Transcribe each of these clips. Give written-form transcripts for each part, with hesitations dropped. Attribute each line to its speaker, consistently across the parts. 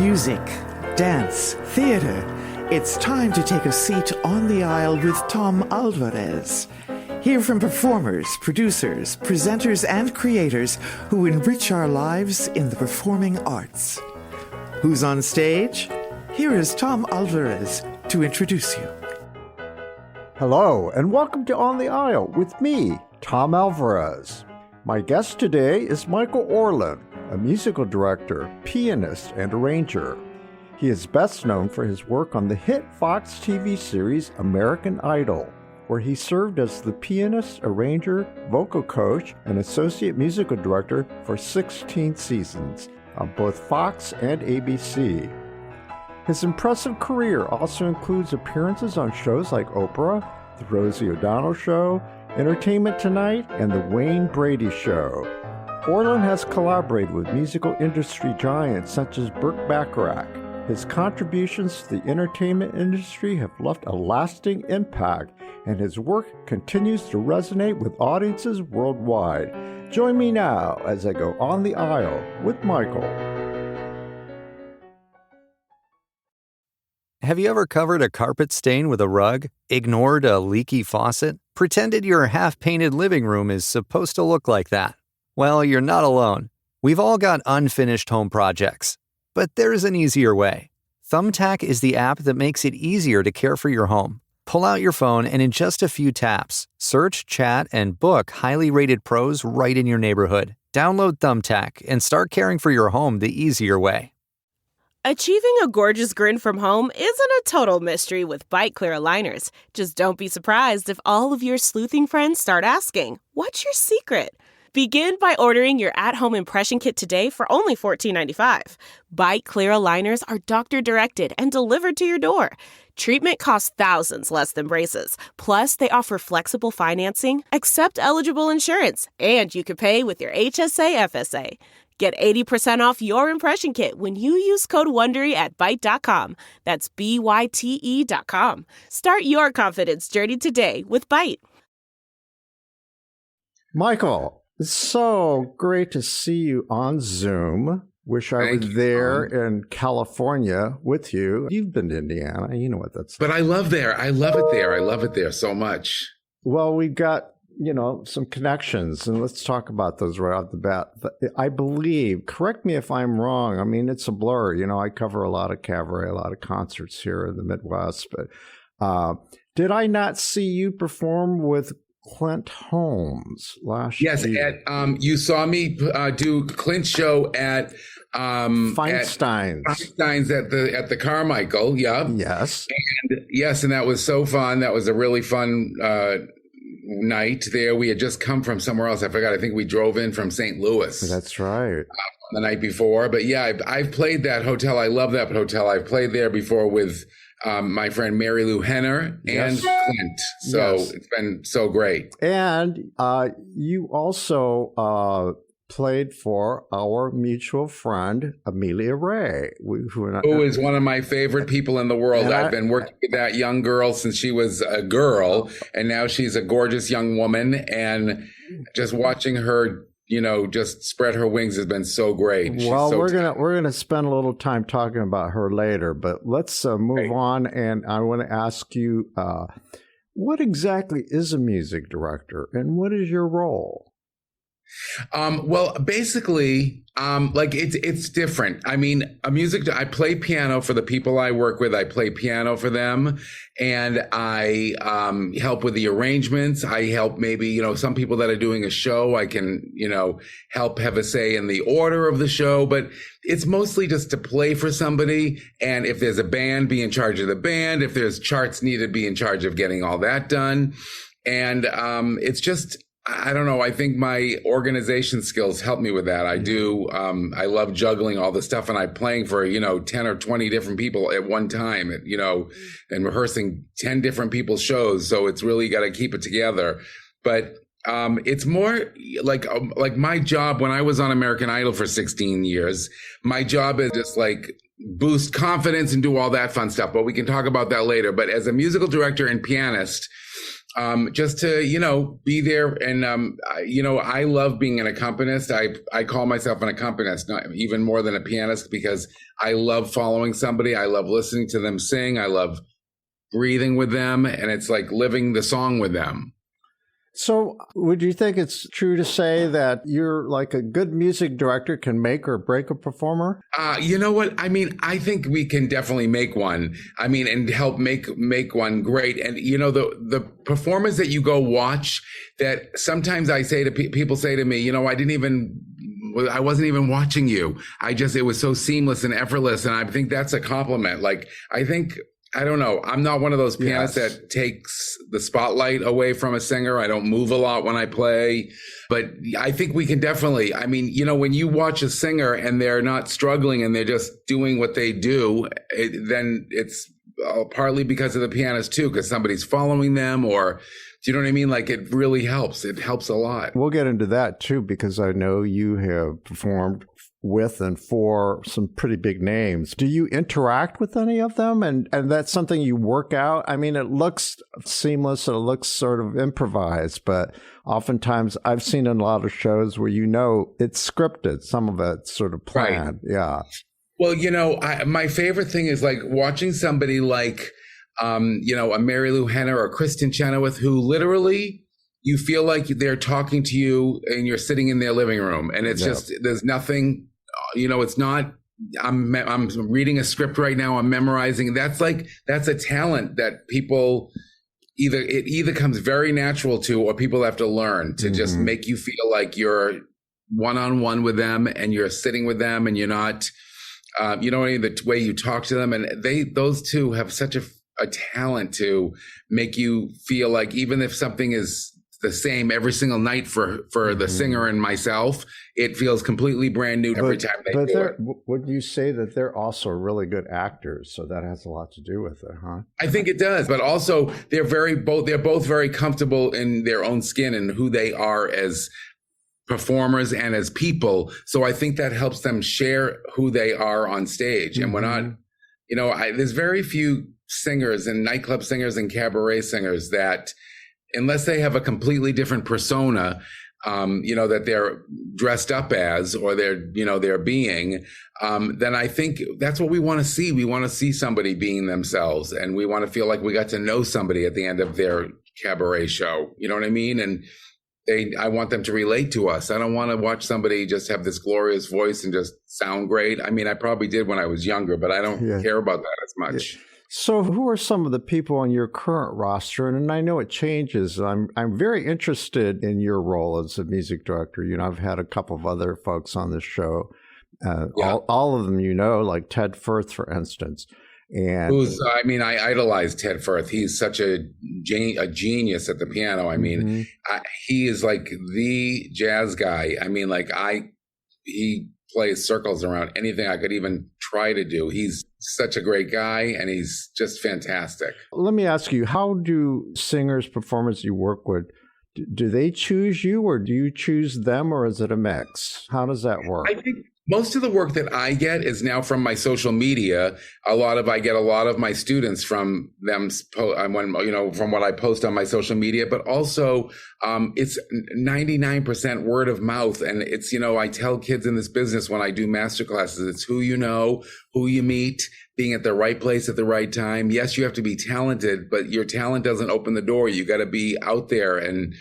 Speaker 1: Music, dance, theater. It's time to take a seat on the aisle with Tom Alvarez. Hear from performers, producers, presenters, and creators who enrich our lives in the performing arts. Who's on stage? Here is Tom Alvarez to introduce you.
Speaker 2: Hello, and welcome to On the Aisle with me, Tom Alvarez. My guest today is Michael Orland, a musical director, pianist, and arranger. He is best known for his work on the hit Fox TV series American Idol, where he served as the pianist, arranger, vocal coach, and associate musical director for 16 seasons on both Fox and ABC. His impressive career also includes appearances on shows like Oprah, The Rosie O'Donnel Show, Entertainment Tonight, and The Wayne Brady Show. Orland has collaborated with musical industry giants such as Burt Bacharach. His contributions to the entertainment industry have left a lasting impact, and his work continues to resonate with audiences worldwide. Join me now as I go on the aisle with Michael.
Speaker 3: Have you ever covered a carpet stain with a rug, ignored a leaky faucet, pretended your half-painted living room is supposed to look like that? Well, you're not alone. We've all got unfinished home projects. But there's an easier way. Thumbtack is the app that makes it easier to care for your home. Pull out your phone and in just a few taps, search, chat, and book highly rated pros right in your neighborhood. Download Thumbtack and start caring for your home the easier way.
Speaker 4: Achieving a gorgeous grin from home isn't a total mystery with Bite Clear aligners. Just don't be surprised if all of your sleuthing friends start asking, "What's your secret?" Begin by ordering your at-home impression kit today for only $14.95. Bite Clear aligners are doctor-directed and delivered to your door. Treatment costs thousands less than braces. Plus, they offer flexible financing, accept eligible insurance, and you can pay with your HSA FSA. Get 80% off your impression kit when you use code WONDERY at Byte.com. That's BYTE.com. Start your confidence journey today with Byte.
Speaker 2: Michael, it's so great to see you on Zoom. Wish I was there in California with you. You've been to Indiana. You know what that's like.
Speaker 5: But I love there. I love it there. I love it there so much.
Speaker 2: Well, we've got, some connections, and let's talk about those right off the bat. I believe, correct me if I'm wrong, I mean, it's a blur. I cover a lot of cabaret, a lot of concerts here in the Midwest, but did I not see you perform with Clint Holmes last year?
Speaker 5: Yes, you saw me do Clint's show at
Speaker 2: Feinstein's
Speaker 5: at the Carmichael. Yeah.
Speaker 2: Yes.
Speaker 5: And that was so fun. That was a really fun night there. We had just come from somewhere else. I forgot. I think we drove in from St. Louis.
Speaker 2: That's right.
Speaker 5: The night before. But yeah, I've played that hotel. I love that hotel. I've played there before with my friend Mary Lou Henner and Clint. So It's been so great.
Speaker 2: And you also played for our mutual friend, Amelia Ray.
Speaker 5: Who is one of my favorite people in the world. I've been working with that young girl since she was a girl, and now she's a gorgeous young woman. And just watching her, just spread her wings has been so great.
Speaker 2: Well, we're gonna spend a little time talking about her later, but let's move on. And I want to ask you, what exactly is a music director, and what is your role?
Speaker 5: Well, basically, it's different. I mean, I play piano for the people I work with. I play piano for them, and I help with the arrangements. I help maybe, some people that are doing a show, I can, help have a say in the order of the show, but it's mostly just to play for somebody. And if there's a band, be in charge of the band. If there's charts needed, be in charge of getting all that done. And it's just, I don't know. I think my organization skills help me with that. I do. I love juggling all the stuff, and I'm playing for, 10 or 20 different people at one time, and rehearsing 10 different people's shows. So it's really got to keep it together. But it's more like my job when I was on American Idol for 16 years, my job is just boost confidence and do all that fun stuff. But we can talk about that later. But as a musical director and pianist, just to, be there. And, I love being an accompanist. I call myself an accompanist, not even more than a pianist, because I love following somebody. I love listening to them sing. I love breathing with them. And it's like living the song with them.
Speaker 2: So would you think it's true to say that you're like a good music director can make or break a performer?
Speaker 5: You know what? I mean, I think we can definitely make one. I mean, and help make one great. And, the performers that you go watch, that sometimes I say to people say to me, I wasn't even watching you. It was so seamless and effortless. And I think that's a compliment. I don't know. I'm not one of those pianists that takes the spotlight away from a singer. I don't move a lot when I play, but I think we can definitely, when you watch a singer and they're not struggling and they're just doing what they do, then it's partly because of the pianist too, because somebody's following them, or do you know what I mean? Like, it really helps. It helps a lot.
Speaker 2: We'll get into that too, because I know you have performed with and for some pretty big names. Do you interact with any of them? And that's something you work out? I mean, it looks seamless and it looks sort of improvised, but oftentimes I've seen in a lot of shows where it's scripted. Some of it's sort of planned. Right. Yeah.
Speaker 5: Well, my favorite thing is like watching somebody like, a Mary Lou Henner or Kristen Chenoweth, who literally you feel like they're talking to you and you're sitting in their living room, and it's just, there's nothing, it's not, I'm reading a script right now, I'm memorizing. That's a talent that people either comes very natural to, or people have to learn to just make you feel like you're one-on-one with them and you're sitting with them and you're not, the way you talk to them. And those two have such a talent to make you feel like, even if something is the same every single night for the singer and myself, it feels completely brand new every time they do it.
Speaker 2: Would you say that they're also really good actors? So that has a lot to do with it, huh?
Speaker 5: I think it does, but also they're both very comfortable in their own skin and who they are as performers and as people. So I think that helps them share who they are on stage. And we're not, there's very few singers and nightclub singers and cabaret singers that, unless they have a completely different persona, that they're dressed up as, or they're being, then I think that's what we want to see. We want to see somebody being themselves, and we want to feel like we got to know somebody at the end of their cabaret show. You know what I mean? And I want them to relate to us. I don't want to watch somebody just have this glorious voice and just sound great. I mean, I probably did when I was younger, but I don't care about that as much.
Speaker 2: Yeah. So who are some of the people on your current roster? And I know it changes. I'm very interested in your role as a music director. I've had a couple of other folks on this show. All of them, like Ted Firth, for instance. And
Speaker 5: I idolize Ted Firth. He's such a genius at the piano. I mean, he is like the jazz guy. I mean, he plays circles around anything I could even try to do. He's such a great guy, and he's just fantastic.
Speaker 2: Let me ask you, how do singers, performers you work with, do they choose you, or do you choose them, or is it a mix? How does that work?
Speaker 5: I think most of the work that I get is now from my social media. I get a lot of my students from them, from what I post on my social media, but also it's 99% word of mouth. And it's, I tell kids in this business when I do master classes, it's who you know, who you meet, being at the right place at the right time. Yes, you have to be talented, but your talent doesn't open the door. You got to be out there and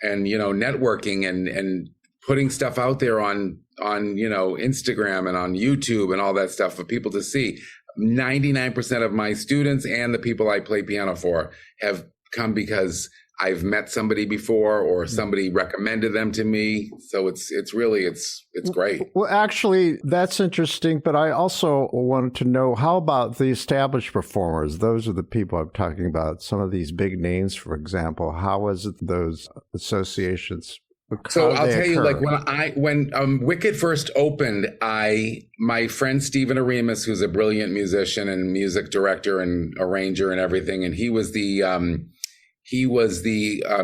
Speaker 5: networking and putting stuff out there on Instagram and on YouTube and all that stuff for people to see. 99% of my students and the people I play piano for have come because I've met somebody before or somebody recommended them to me. So it's great.
Speaker 2: Well, actually, that's interesting. But I also wanted to know, how about the established performers? Those are the people I'm talking about. Some of these big names, for example. How is it those associations?
Speaker 5: So I'll tell you, when Wicked first opened, my friend Stephen Aremus, who's a brilliant musician and music director and arranger and everything, and he was the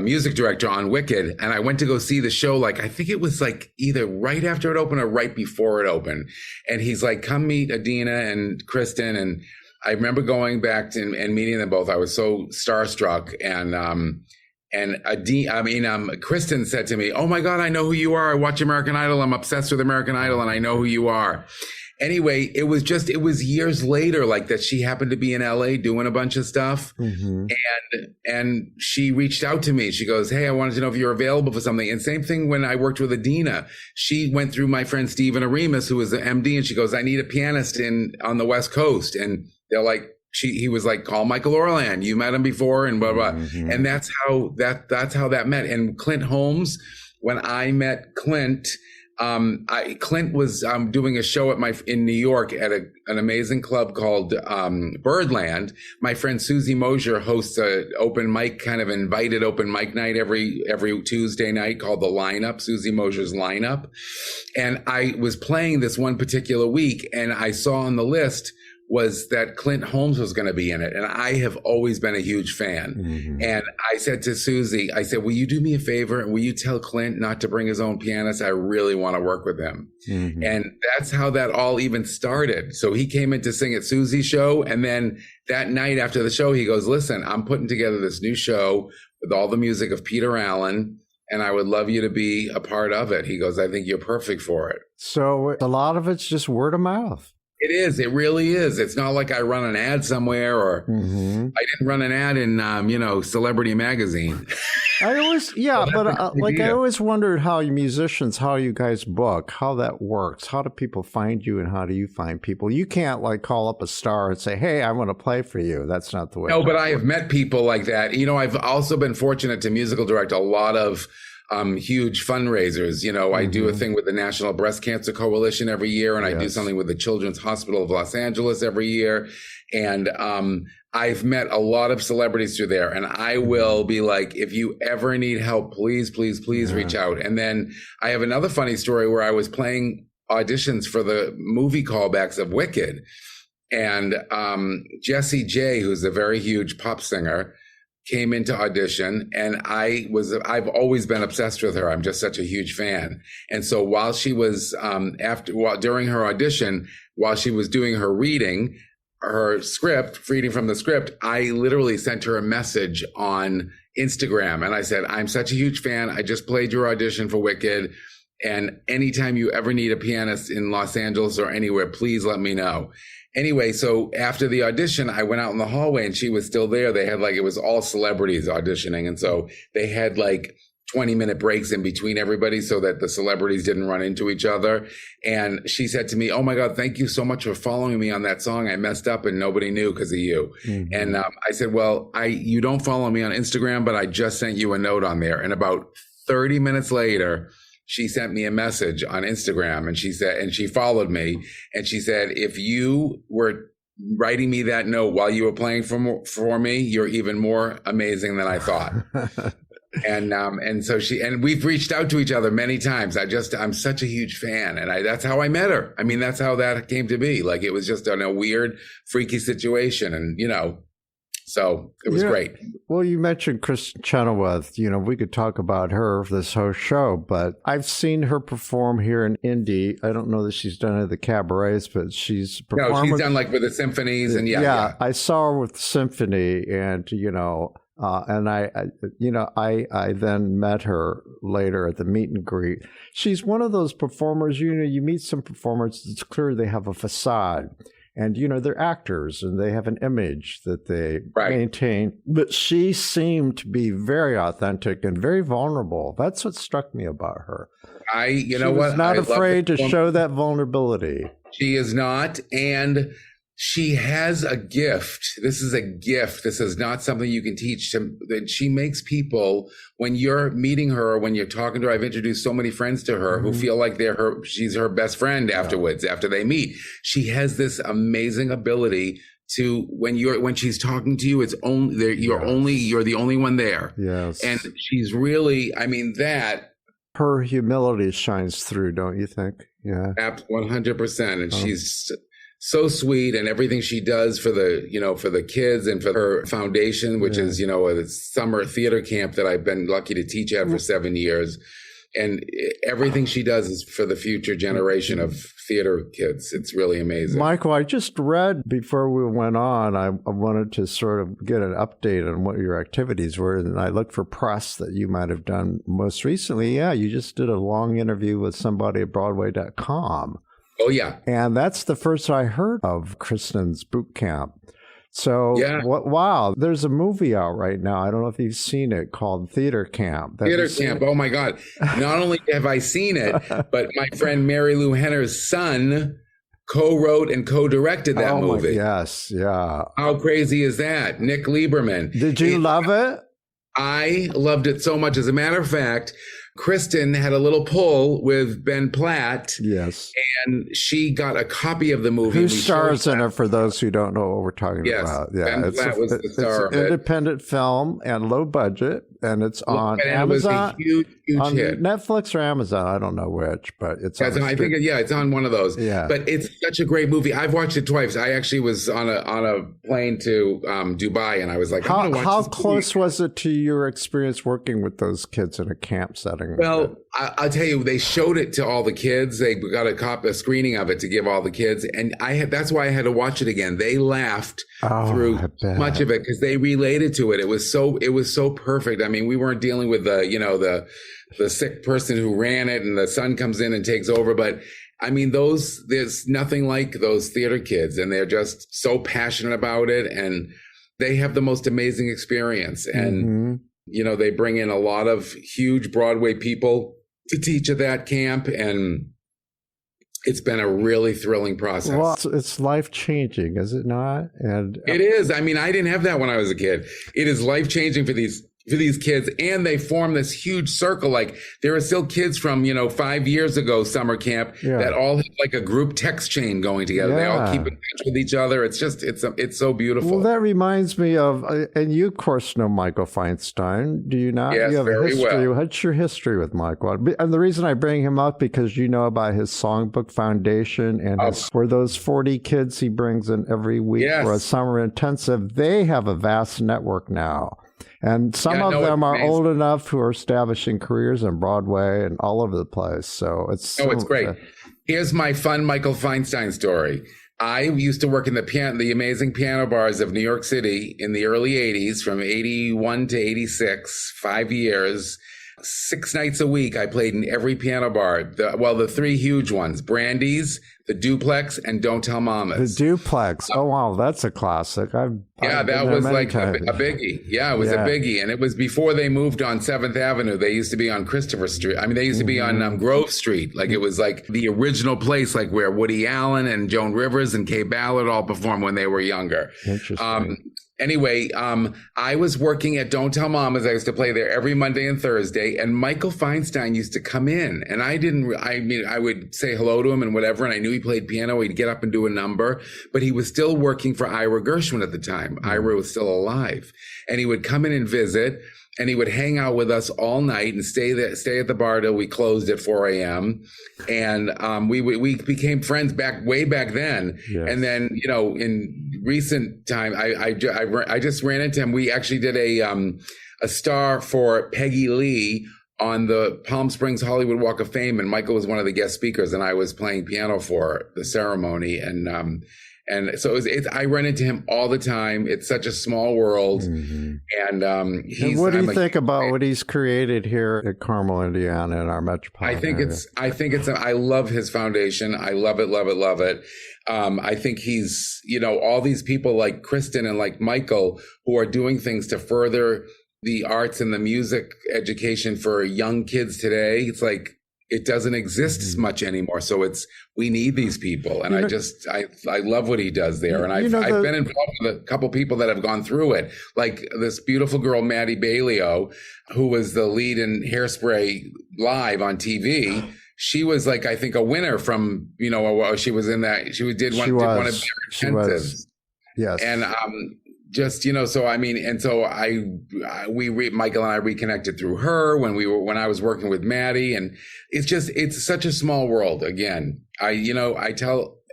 Speaker 5: music director on Wicked, and I went to go see the show. I think it was either right after it opened or right before it opened, and he's like, "Come meet Adina and Kristen," and I remember going back and meeting them both. I was so starstruck, and And Kristen said to me, "Oh my God, I know who you are. I watch American Idol. I'm obsessed with American Idol, and I know who you are." Anyway, it was years later, like that she happened to be in LA doing a bunch of stuff. Mm-hmm. And she reached out to me. She goes, "Hey, I wanted to know if you're available for something." And same thing when I worked with Adina. She went through my friend Stephen Aremus, who was the MD, and she goes, "I need a pianist on the West Coast." And they're like, he was like, "Call Michael Orland. You met him before," and blah, blah. Mm-hmm. And that's how that met. And Clint Holmes, when I met Clint, Clint was doing a show in New York at an amazing club called Birdland. My friend Susie Mosier hosts a open mic, kind of invited open mic night every Tuesday night called The Lineup, Susie Mosier's Lineup. And I was playing this one particular week, and I saw on the list was that Clint Holmes was going to be in it. And I have always been a huge fan. Mm-hmm. And I said to Susie, I said, "Will you do me a favor? And will you tell Clint not to bring his own pianist? I really want to work with him." Mm-hmm. And that's how that all even started. So he came in to sing at Susie's show. And then that night after the show, he goes, "Listen, I'm putting together this new show with all the music of Peter Allen, and I would love you to be a part of it." He goes, "I think you're perfect for it."
Speaker 2: So a lot of it's just word of mouth.
Speaker 5: It is. It really is. It's not like I run an ad somewhere, or mm-hmm. I didn't run an ad in, Celebrity Magazine.
Speaker 2: I always wondered how you guys book, how that works. How do people find you, and how do you find people? You can't call up a star and say, "Hey, I want to play for you." That's not the way.
Speaker 5: No, but I have met people like that. I've also been fortunate to musical direct a lot of huge fundraisers. Mm-hmm. I do a thing with the National Breast Cancer Coalition every year, and I do something with the Children's Hospital of Los Angeles every year. And I've met a lot of celebrities through there, and I will be like, "If you ever need help, please, please, please reach out." And then I have another funny story where I was playing auditions for the movie callbacks of Wicked, and Jessie J, who's a very huge pop singer, came into audition, and I've always been obsessed with her. I'm just such a huge fan. And so while she was, during her audition, while she was doing her reading from the script, I literally sent her a message on Instagram. And I said, "I'm such a huge fan. I just played your audition for Wicked. And anytime you ever need a pianist in Los Angeles or anywhere, please let me know." Anyway, so after the audition, I went out in the hallway and she was still there. They had it was all celebrities auditioning. And so they had 20-minute breaks in between everybody so that the celebrities didn't run into each other. And she said to me, "Oh my God, thank you so much for following me on that song. I messed up and nobody knew because of you." Mm-hmm. And I said, "Well, you don't follow me on Instagram, but I just sent you a note on there." And about 30 minutes later, she sent me a message on Instagram, and she followed me, and she said, "If you were writing me that note while you were playing for me, you're even more amazing than I thought." And so we've reached out to each other many times. I'm such a huge fan, and that's how I met her. I mean, that's how that came to be. It was just in a weird, freaky situation, and so it was great.
Speaker 2: Well, you mentioned Kristen Chenoweth. We could talk about her for this whole show, but I've seen her perform here in Indy. I don't know that she's done it at the cabarets, but she's performed.
Speaker 5: No, she's done with the symphonies, and yeah.
Speaker 2: I saw her with the symphony, and and I then met her later at the meet and greet. She's one of those performers. You meet some performers. It's clear they have a facade. And, they're actors and they have an image that they maintain. But she seemed to be very authentic and very vulnerable. That's what struck me about her.
Speaker 5: She
Speaker 2: was not afraid to show that vulnerability.
Speaker 5: She is not. And she has a gift. This is a gift. This is not something you can teach. That she makes people, when you're meeting her, or when you're talking to her, I've introduced so many friends to her who feel like she's her best friend afterwards, after they meet. She has this amazing ability to, when she's talking to you, it's only, you're the only one there.
Speaker 2: Yes.
Speaker 5: And she's really,
Speaker 2: her humility shines through, don't you think? Yeah.
Speaker 5: 100%. And she's so sweet, and everything she does for the kids and for her foundation, which is, a summer theater camp that I've been lucky to teach at for 7 years. and everything she does is for the future generation of theater kids. It's really amazing.
Speaker 2: Michael, I just read before we went on, I wanted to sort of get an update on what your activities were, and I looked for press that you might have done most recently. Yeah, you just did a long interview with somebody at Broadway.com.
Speaker 5: Oh, yeah.
Speaker 2: And that's the first I heard of Kristen's boot camp. So,
Speaker 5: yeah.
Speaker 2: Wow, there's a movie out right now. I don't know if you've seen it, called Theater Camp.
Speaker 5: Theater Camp. Oh, my God. Not only have I seen it, but my friend Mary Lou Henner's son co-wrote and co-directed that movie.
Speaker 2: Yes, yeah.
Speaker 5: How crazy is that? Nick Lieberman.
Speaker 2: Did you love it?
Speaker 5: I loved it so much. As a matter of fact, Kristen had a little pull with Ben Platt.
Speaker 2: Yes.
Speaker 5: And she got a copy of the movie.
Speaker 2: Who stars in it, for those who don't know what we're talking about? Yeah,
Speaker 5: Ben Platt was the star of it.
Speaker 2: It's an independent film and low budget, and it's on Amazon.
Speaker 5: It was a huge
Speaker 2: on
Speaker 5: hit.
Speaker 2: Netflix or Amazon, I don't know which, but it's on
Speaker 5: I think it's on one of those.
Speaker 2: Yeah.
Speaker 5: But it's such a great movie. I've watched it twice. I actually was on a plane to Dubai, and I was like,
Speaker 2: how close was it to your experience working with those kids in a camp setting?
Speaker 5: Well, I'll tell you, they showed it to all the kids. They got a screening of it to give all the kids, and that's why I had to watch it again. They laughed through much of it because they related to it. It was so perfect. I mean, we weren't dealing with the sick person who ran it, and the son comes in and takes over. But I mean, there's nothing like those theater kids, and they're just so passionate about it, and they have the most amazing experience. And they bring in a lot of huge Broadway people to teach at that camp, and it's been a really thrilling process.
Speaker 2: Well, it's life-changing, is it not? And
Speaker 5: it is. I mean, I didn't have that when I was a kid. It is life-changing for these kids, and they form this huge circle. Like, there are still kids from 5 years ago summer camp that all have like a group text chain going together. They all keep in touch with each other. It's just it's so beautiful.
Speaker 2: Well, that reminds me of, and you of course know Michael Feinstein, do you not?
Speaker 5: Yes,
Speaker 2: you have
Speaker 5: very
Speaker 2: a history.
Speaker 5: well.
Speaker 2: What's your history with Michael? And the reason I bring him up, because you know about his Songbook Foundation and for those 40 kids he brings in every week for a summer intensive. They have a vast network now. And some of them are old enough who are establishing careers on Broadway and all over the place. So it's
Speaker 5: great. Here's my fun Michael Feinstein story. I used to work in the amazing piano bars of New York City in the early 80s, from 81 to 86, 5 years. 6 nights a week, I played in every piano bar. The 3 huge ones: Brandy's, the Duplex, and Don't Tell Mamas.
Speaker 2: The Duplex. Oh, wow. That's a classic.
Speaker 5: That was like a biggie. Yeah, it was a biggie. And it was before they moved on 7th Avenue. They used to be on Christopher Street. I mean, they used to be on Grove Street. Like, it was like the original place, like where Woody Allen and Joan Rivers and Kay Ballard all performed when they were younger.
Speaker 2: Interesting.
Speaker 5: Anyway, I was working at Don't Tell Mamas. I used to play there every Monday and Thursday, and Michael Feinstein used to come in, and I would say hello to him and whatever, and I knew he played piano. He'd get up and do a number, but he was still working for Ira Gershwin at the time. Ira was still alive, and he would come in and visit, and he would hang out with us all night and stay at the bar till we closed at 4 a.m. And we became friends way back then. Yes. And then, in recent time, I just ran into him. We actually did a star for Peggy Lee on the Palm Springs Hollywood Walk of Fame, and Michael was one of the guest speakers, and I was playing piano for the ceremony. And so I run into him all the time. It's such a small world. And
Speaker 2: what do you think about what he's created here at Carmel, Indiana, in our metropolitan area?
Speaker 5: I love his foundation. I love it, love it, love it. I think he's, all these people like Kristen and like Michael who are doing things to further the arts and the music education for young kids today. It's like, it doesn't exist as much anymore. So we need these people. And I love what he does there. And I've been involved with a couple people that have gone through it. Like this beautiful girl, Maddie Bailio, who was the lead in Hairspray live on TV. She was like, I think, a winner from, she was in that. She did one of their intensives.
Speaker 2: Yes.
Speaker 5: And, so I mean, and so Michael and I reconnected through her when I was working with Maddie, and it's such a small world. Again,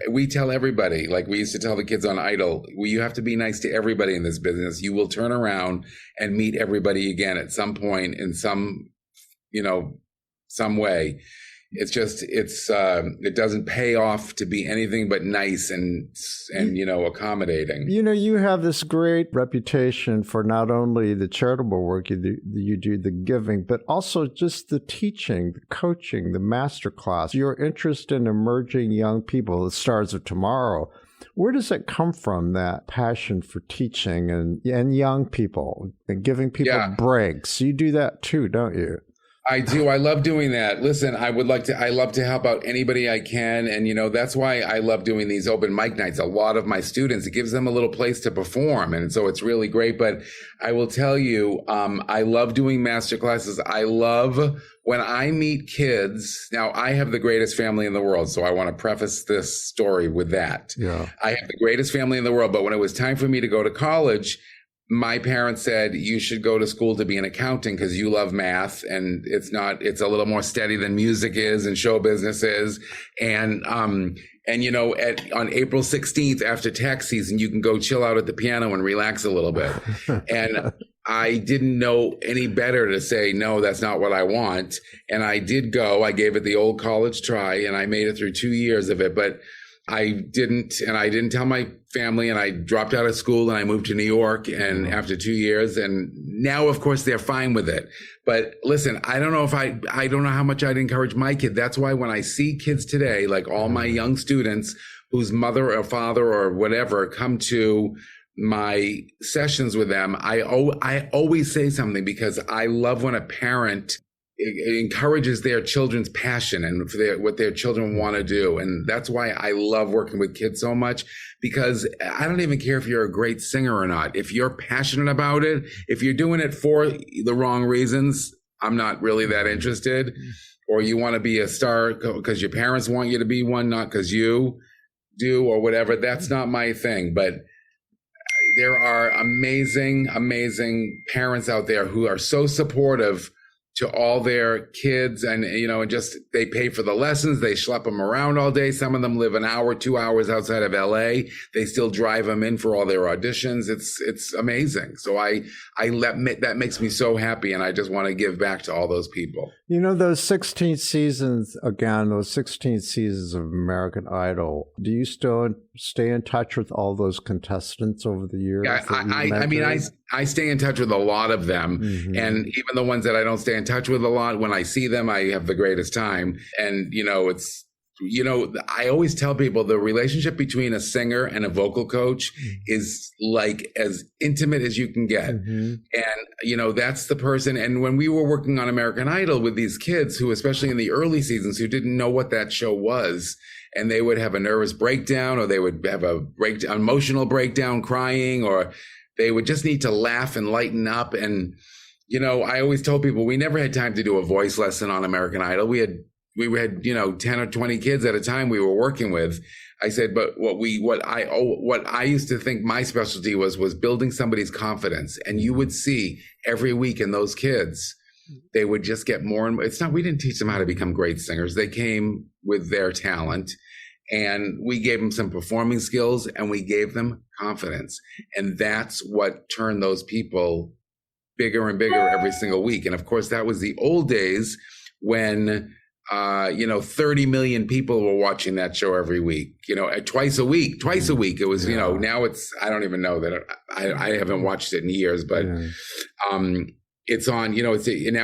Speaker 5: we tell everybody, like we used to tell the kids on Idol, you have to be nice to everybody in this business. You will turn around and meet everybody again at some point in some, some way. It's just, it doesn't pay off to be anything but nice and accommodating.
Speaker 2: You have this great reputation for not only the charitable work you do, the giving, but also just the teaching, the coaching, the master class, your interest in emerging young people, the stars of tomorrow. Where does it come from, that passion for teaching and young people and giving people breaks? You do that too, don't you?
Speaker 5: I do. I love doing that. Listen, I love to help out anybody I can. And, that's why I love doing these open mic nights. A lot of my students, it gives them a little place to perform. And so it's really great. But I will tell you, I love doing master classes. I love when I meet kids. Now, I have the greatest family in the world. So I want to preface this story with that. Yeah. I have the greatest family in the world. But when it was time for me to go to college, my parents said, you should go to school to be an accountant because you love math, and it's a little more steady than music is and show business is. And on April 16th after tax season, you can go chill out at the piano and relax a little bit. And I didn't know any better to say, no, that's not what I want. And I did go. I gave it the old college try, and I made it through 2 years of it. But I didn't tell my family, and I dropped out of school and I moved to New York, and after 2 years, and now of course they're fine with it. But listen, I don't know how much I'd encourage my kid. That's why when I see kids today, like all my young students whose mother or father or whatever come to my sessions with them, I always say something, because I love when a parent encourages their children's passion and what their children want to do. And that's why I love working with kids so much, because I don't even care if you're a great singer or not. If you're passionate about it, if you're doing it for the wrong reasons, I'm not really that interested. Or you want to be a star because your parents want you to be one, not because you do or whatever. That's not my thing. But there are amazing, amazing parents out there who are so supportive to all their kids, and just they pay for the lessons, they schlep them around all day. Some of them live an hour, 2 hours outside of LA. They still drive them in for all their auditions. It's amazing. So that makes me so happy, and I just want to give back to all those people.
Speaker 2: Those 16 seasons of American Idol, do you still stay in touch with all those contestants over the years?
Speaker 5: Yeah, I stay in touch with a lot of them. Mm-hmm. And even the ones that I don't stay in touch with a lot, when I see them, I have the greatest time. And, I always tell people the relationship between a singer and a vocal coach is like as intimate as you can get. Mm-hmm. And, that's the person. And when we were working on American Idol with these kids who, especially in the early seasons, who didn't know what that show was, and they would have a nervous breakdown, or they would have an emotional breakdown, crying, or they would just need to laugh and lighten up. And, I always told people we never had time to do a voice lesson on American Idol. We had 10 or 20 kids at a time we were working with. I said, but what I used to think my specialty was building somebody's confidence. And you would see every week in those kids, they would just get more and more. We didn't teach them how to become great singers. They came with their talent, and we gave them some performing skills, and we gave them confidence. And that's what turned those people bigger and bigger every single week. And of course, that was the old days when 30 million people were watching that show every week, twice a week. It was, now I don't even know that I haven't watched it in years, but, it's on, now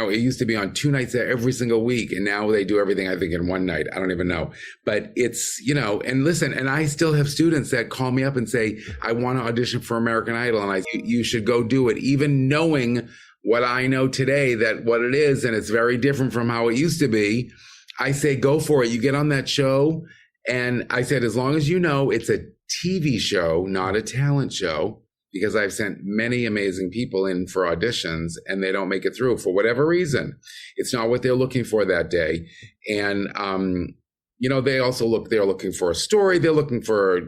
Speaker 5: it used to be on 2 nights every single week. And now they do everything, I think, in 1 night. I don't even know. But it's, and listen, and I still have students that call me up and say, I want to audition for American Idol. And you should go do it. Even knowing what I know today, that what it is, and it's very different from how it used to be. I say, go for it. You get on that show. And I said, as long as it's a TV show, not a talent show, because I've sent many amazing people in for auditions and they don't make it through for whatever reason. It's not what they're looking for that day. And, they're looking for a story. They're looking for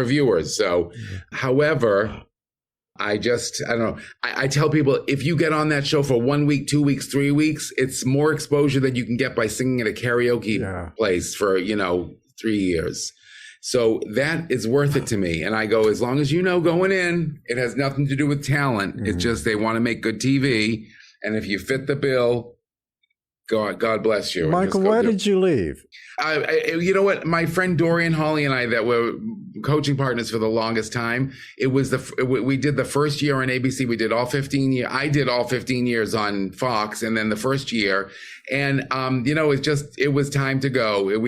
Speaker 5: viewers. So, however, I don't know. I tell people, if you get on that show for 1 week, 2 weeks, 3 weeks, it's more exposure than you can get by singing at a karaoke place for, 3 years. So that is worth it to me. And I go, as long as going in, it has nothing to do with talent. Mm-hmm. It's just they want to make good TV. And if you fit the bill, God bless you.
Speaker 2: Michael, why did you leave?
Speaker 5: You know what? My friend Dorian Hawley and I, that were coaching partners for the longest time, we did the first year on ABC. We did all 15 years. I did all 15 years on Fox, and then the first year. And, it was time to go. It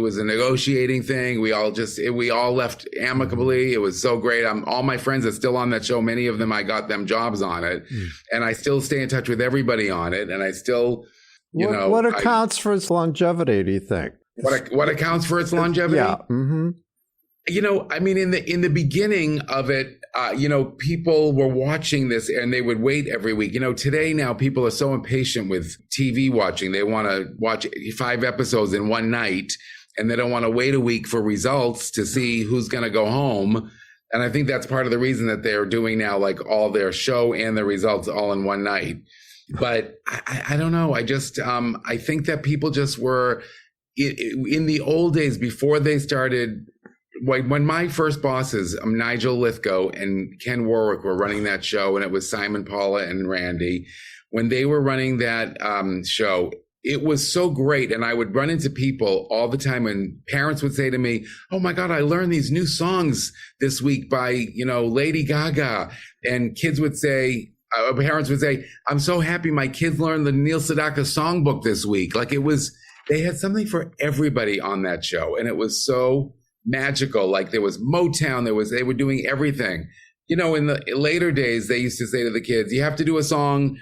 Speaker 5: was a negotiating thing. We all left amicably. It was so great. All my friends are still on that show. Many of them, I got them jobs on it, and I still stay in touch with everybody on it. And I still,
Speaker 2: what accounts for its longevity, do you think?
Speaker 5: What accounts for its longevity?
Speaker 2: Yeah. Mm-hmm.
Speaker 5: In the beginning of it, people were watching this and they would wait every week. Today now people are so impatient with TV watching. They want to watch 5 episodes in one night, and they don't want to wait a week for results to see who's going to go home. And I think that's part of the reason that they're doing now, like all their show and the results all in one night. But I don't know. I just, I think that people just were in the old days before they started. When my first bosses, Nigel Lithgow and Ken Warwick, were running that show, and it was Simon, Paula, and Randy, when they were running that show, it was so great. And I would run into people all the time, and parents would say to me, "Oh my God, I learned these new songs this week by, Lady Gaga." And kids would say, parents would say, "I'm so happy my kids learned the Neil Sedaka songbook this week." Like they had something for everybody on that show. And it was so magical. Like there was Motown, they were doing everything. In the later days, they used to say to the kids, "You have to do a song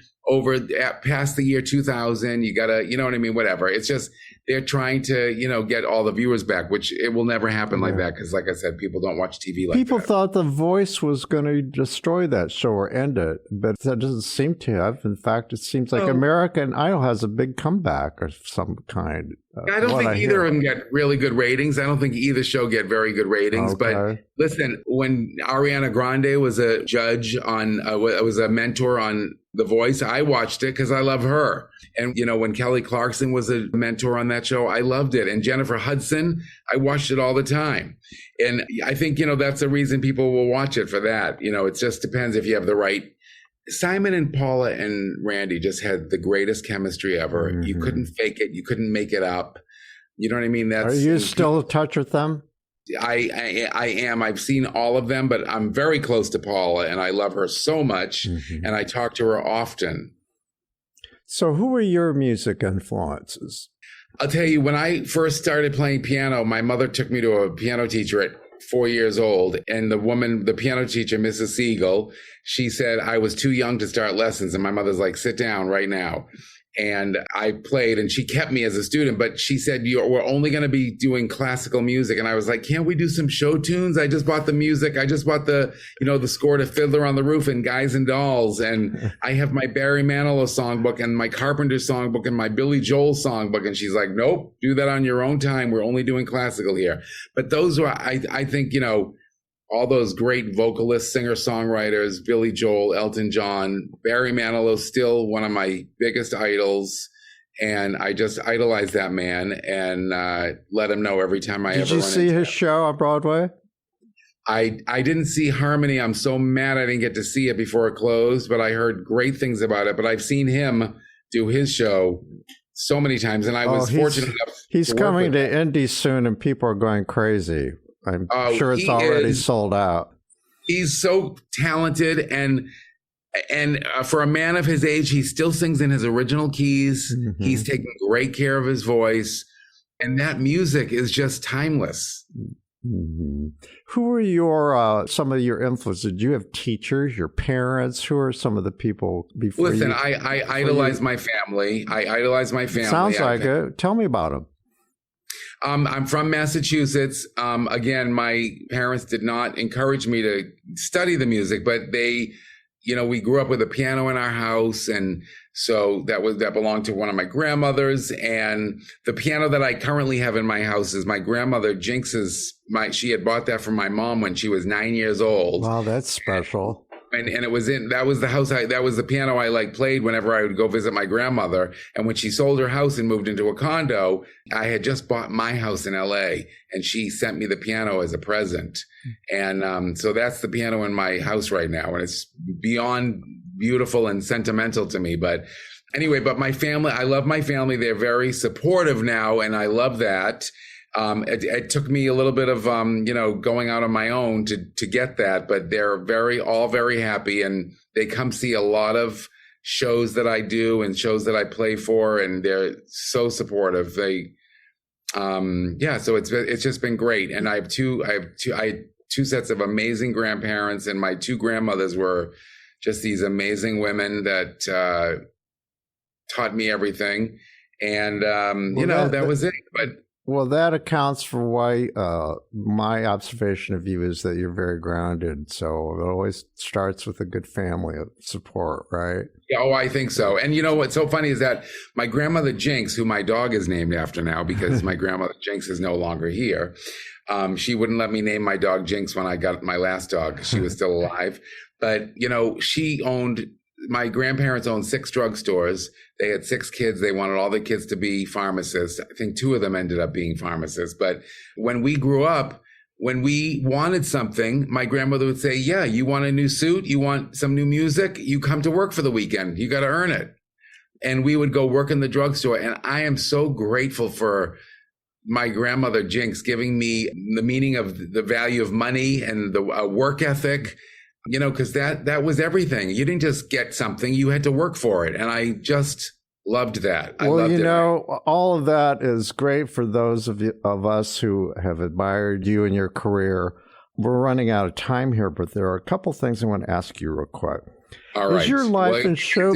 Speaker 5: past the year 2000. You gotta, you know what I mean? Whatever." It's just, they're trying to, get all the viewers back, which it will never happen like that. Cause like I said, people don't watch TV like that.
Speaker 2: People thought The Voice was going to destroy that show or end it, but that doesn't seem to have. In fact, it seems like American Idol has a big comeback of some kind.
Speaker 5: I don't think either of them get really good ratings. I don't think either show get very good ratings.
Speaker 2: Okay.
Speaker 5: But listen, when Ariana Grande was a judge was a mentor on The Voice, I watched it because I love her. And, when Kelly Clarkson was a mentor on that show, I loved it. And Jennifer Hudson, I watched it all the time. And I think, that's the reason people will watch it for that. It just depends if you have the right. Simon and Paula and Randy just had the greatest chemistry ever. Mm-hmm. You couldn't fake it. You couldn't make it up. You know what I mean?
Speaker 2: Are you still in touch with them?
Speaker 5: I am. I've seen all of them, but I'm very close to Paula, and I love her so much, and I talk to her often.
Speaker 2: So who were your music influences?
Speaker 5: I'll tell you, when I first started playing piano, my mother took me to a piano teacher at 4 years old. And the piano teacher, Mrs. Siegel, she said I was too young to start lessons. And my mother's like, "Sit down right now." And I played, and she kept me as a student, but she said, "We're only going to be doing classical music." And I was like, "Can't we do some show tunes? I just bought the music. I just bought the score to Fiddler on the Roof and Guys and Dolls. And I have my Barry Manilow songbook and my Carpenter songbook and my Billy Joel songbook." And she's like, "Nope, do that on your own time. We're only doing classical here." But those were, I think, all those great vocalists, singer-songwriters, Billy Joel, Elton John, Barry Manilow, still one of my biggest idols. And I just idolize that man and let him know every time I ever run into him.
Speaker 2: Did you see his show on Broadway?
Speaker 5: I didn't see Harmony. I'm so mad I didn't get to see it before it closed, but I heard great things about it. But I've seen him do his show so many times, and I was fortunate enough.
Speaker 2: He's coming to Indy soon, and people are going crazy. I'm sure it's already sold out.
Speaker 5: He's so talented, and for a man of his age, he still sings in his original keys. Mm-hmm. He's taking great care of his voice, and that music is just timeless.
Speaker 2: Mm-hmm. Who were some of your influences? Did you have teachers, your parents? Who are some of the people before you?
Speaker 5: Listen, I idolize my family. I idolize my family.
Speaker 2: Sounds like it. Tell me about them.
Speaker 5: I'm from Massachusetts. Again, my parents did not encourage me to study the music, but they, we grew up with a piano in our house. And so that belonged to one of my grandmothers. And the piano that I currently have in my house is my grandmother Jinx's. She had bought that from my mom when she was 9 years old.
Speaker 2: Wow, that's special.
Speaker 5: And that was the piano I played whenever I would go visit my grandmother. And when she sold her house and moved into a condo, I had just bought my house in LA, and she sent me the piano as a present. And so that's the piano in my house right now. And it's beyond beautiful and sentimental to me. But Anyway, but my family, I love my family. They're very supportive now, and I love that. It took me a little bit of, going out on my own to get that, but they're all very happy, and they come see a lot of shows that I do and shows that I play for, and they're so supportive. So it's just been great. And I had two sets of amazing grandparents, and my two grandmothers were just these amazing women that, taught me everything. And, that was it. But
Speaker 2: well, that accounts for why my observation of you is that you're very grounded. So it always starts with a good family support, right?
Speaker 5: Yeah, I think so. And you know what's so funny is that my grandmother Jinx, who my dog is named after now because my grandmother Jinx is no longer here, she wouldn't let me name my dog Jinx when I got my last dog. She was still alive. But, my grandparents owned 6 drugstores. They had 6 kids. They wanted all the kids to be pharmacists. I think 2 of them ended up being pharmacists. But when we grew up, when we wanted something, my grandmother would say, yeah, you want a new suit? You want some new music? You come to work for the weekend. You got to earn it. And we would go work in the drugstore. And I am so grateful for my grandmother Jinx giving me the meaning of the value of money and the work ethic. Because that was everything. You didn't just get something, you had to work for it. And I just loved that.
Speaker 2: All of that is great for those of us who have admired you and your career. We're running out of time here, but there are a couple things I want to ask you real quick.
Speaker 5: All right.
Speaker 2: Is your life in show?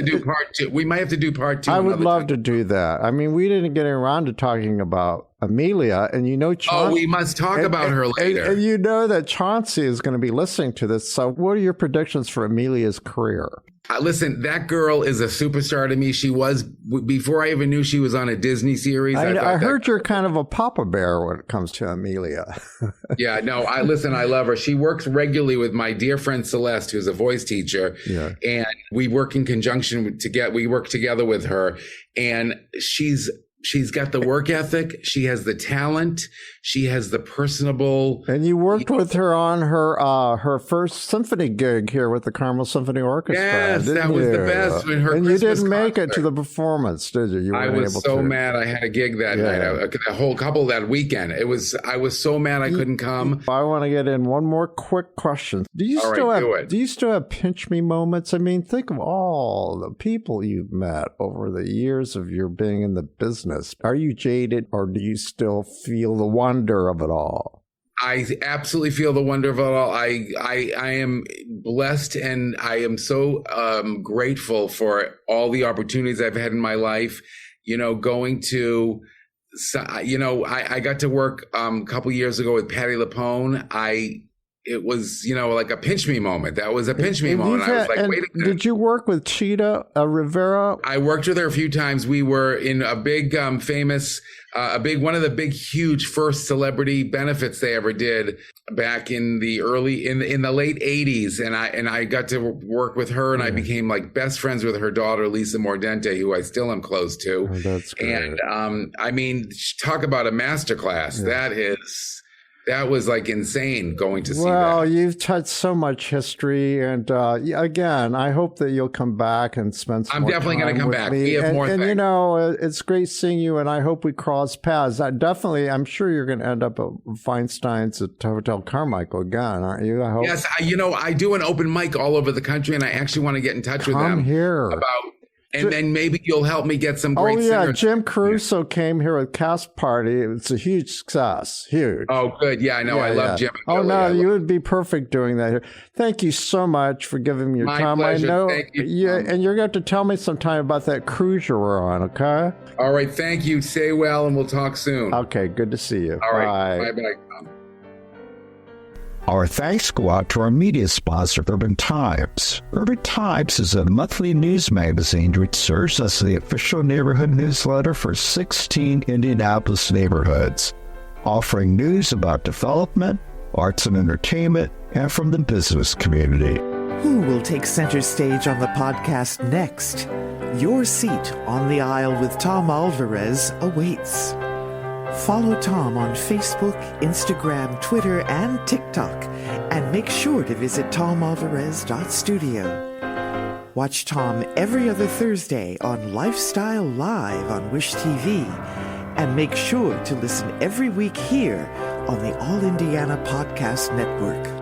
Speaker 5: We might have to do part 2.
Speaker 2: I would love to do that. I mean, we didn't get around to talking about Amelia, and Chauncey.
Speaker 5: We must talk about her later.
Speaker 2: And you know that Chauncey is going to be listening to this. So what are your predictions for Amelia's career?
Speaker 5: Listen, that girl is a superstar to me. She was, before I even knew she was on a Disney series.
Speaker 2: I heard you're kind of a papa bear when it comes to Amelia.
Speaker 5: Yeah, no, I love her. She works regularly with my dear friend Celeste, who's a voice teacher. Yeah. And we work in conjunction we work together with her. And she's got the work ethic. She has the talent. She has the personable.
Speaker 2: And you worked with her on her first symphony gig here with the Carmel Symphony Orchestra.
Speaker 5: Yes, that was the best.
Speaker 2: And you didn't make it to the performance, did you?
Speaker 5: I was so mad. I had a gig that night. A whole couple that weekend. I was so mad I couldn't come.
Speaker 2: I want to get in one more quick question. Do you still have pinch me moments? I mean, think of all the people you've met over the years of your being in the business. Are you jaded, or do you still feel the wonder of it all?
Speaker 5: I absolutely feel the wonder of it all. I am blessed, and I am so grateful for all the opportunities I've had in my life. Going to, I got to work a couple years ago with Patti LuPone. It was, like a pinch me moment. That was a pinch me moment. I was like, wait a minute.
Speaker 2: Did you work with Cheetah Rivera?
Speaker 5: I worked with her a few times. We were in a big, famous, one of the big, huge first celebrity benefits they ever did back in the in the late 80s. And I got to work with her, and I became like best friends with her daughter, Lisa Mordente, who I still am close to.
Speaker 2: Oh, that's great.
Speaker 5: And talk about a masterclass. Yeah. That was like insane going to see that.
Speaker 2: Well, you've touched so much history. And again, I hope that you'll come back and spend some more time. I'm definitely going to come back. We have more things. It's great seeing you, and I hope we cross paths. I'm sure you're going to end up at Feinstein's at Hotel Carmichael again, aren't you? I hope.
Speaker 5: Yes, I do an open mic all over the country, and I actually want to get in touch with them.
Speaker 2: Come here.
Speaker 5: And then maybe you'll help me get some great singers.
Speaker 2: Jim Caruso came here with Cast Party. It's a huge success. Huge.
Speaker 5: Oh, good. Yeah, I know. I love Jim.
Speaker 2: Oh, no, you would be perfect doing that here. Thank you so much for giving me your time.
Speaker 5: Pleasure.
Speaker 2: I know.
Speaker 5: Thank you.
Speaker 2: And you're going to tell me sometime about that cruise you were on, okay?
Speaker 5: All right. Thank you. Stay well, and we'll talk soon.
Speaker 2: Okay. Good to see you.
Speaker 5: All right. Bye-bye.
Speaker 6: Our thanks go out to our media sponsor, Urban Times. Urban Times is a monthly news magazine which serves as the official neighborhood newsletter for 16 Indianapolis neighborhoods, offering news about development, arts and entertainment, and from the business community.
Speaker 1: Who will take center stage on the podcast next? Your seat on the aisle with Tom Alvarez awaits. Follow Tom on Facebook, Instagram, Twitter, and TikTok, and make sure to visit tomalvarez.studio. Watch Tom every other Thursday on Lifestyle Live on Wish TV. And make sure to listen every week here on the All Indiana Podcast Network.